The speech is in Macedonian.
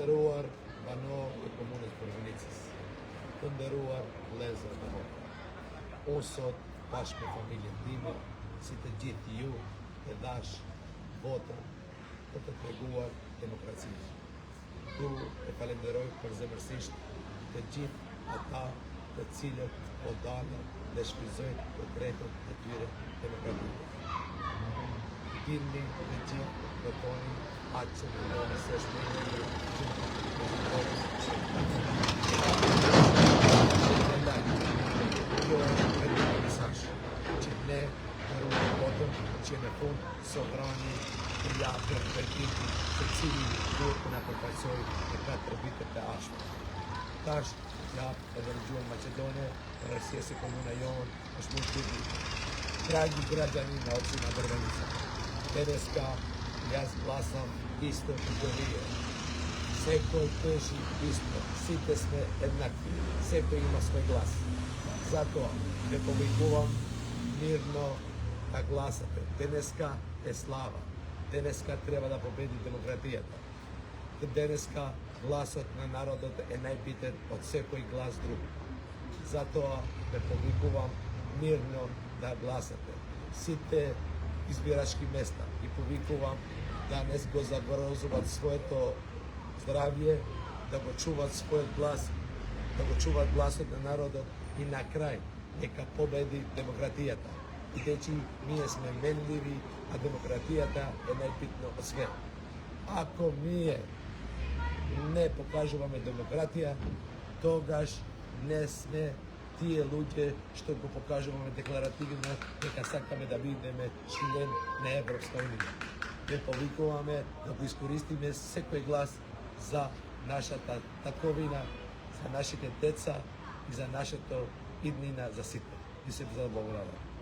Ponderuar vano e comunes provinces. Ponderuar leza vano. Osot bashkë familjen time, si të gjithë ju e dash votën për të treguar demokracisë. Du e falenderoj përzemërsisht të gjithë ata të cilët po dalën dhe shfrytëzojnë të drejtën e tyre demokratike. Dini dhe gjithë votoni atë që mendoni se është më i mirë që ne kërruar votën që në fund sovrani të japë përgjiti të cili duhet të na përfaqësoj në 4 vitet të ardhshme. Tash japë edhe në gjuhën maqedone, për arsye se komuna jonë është shumë e vogël. Dragi građani na opština Drvenica, Tereska, ja glasam isto kao vi. Sveko teži isto, svi sme jednaki, sveko ima svoj glas. Zato ne повикувам мирно да гласате. Денеска е слава. Денеска треба да победи демократијата. Денеска гласот на народот е најбитен од секој глас друг. Затоа ве повикувам мирно да гласате. Сите избирачки места ги повикувам да не го загрозуваат своето здравје, да го чуваат својот глас, да го чуваат гласот на народот и на крај нека победи демократијата. Бидејќи ние сме менливи, а демократијата е најбитно од све. Ако ние не покажуваме демократија, тогаш не сме тие луѓе што го покажуваме декларативно дека сакаме да бидеме член на Европска унија. Не повикуваме да го искористиме секој глас за нашата таковина, за нашите деца и за нашето иднина за сите. И се благодарам.